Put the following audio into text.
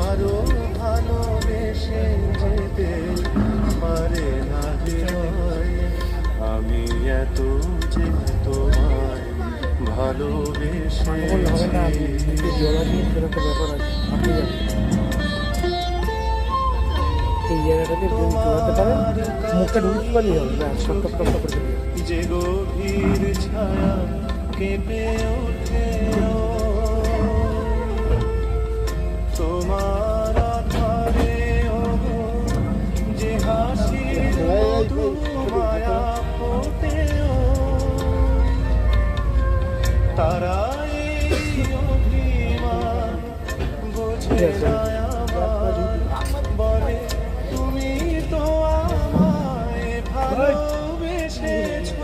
আরো ভালোবেসে যেতে পারে না হৃদয়। আমি এত যে তোমায় ভালোবেসেছি। এই জায়গাটাতে জোড়াতে পারেন, মুখটা ঢুকতে পারলেই হবে না, সব টপ টপ করে যে গভীর ছায়া কেঁপে ওঠে তোমার আধারে, যে হাসির মধু মায়া ফোটে তারা এই অভিমান বোঝে না আমার, বলে তুমি তো আমায় ভালোবেসেছো।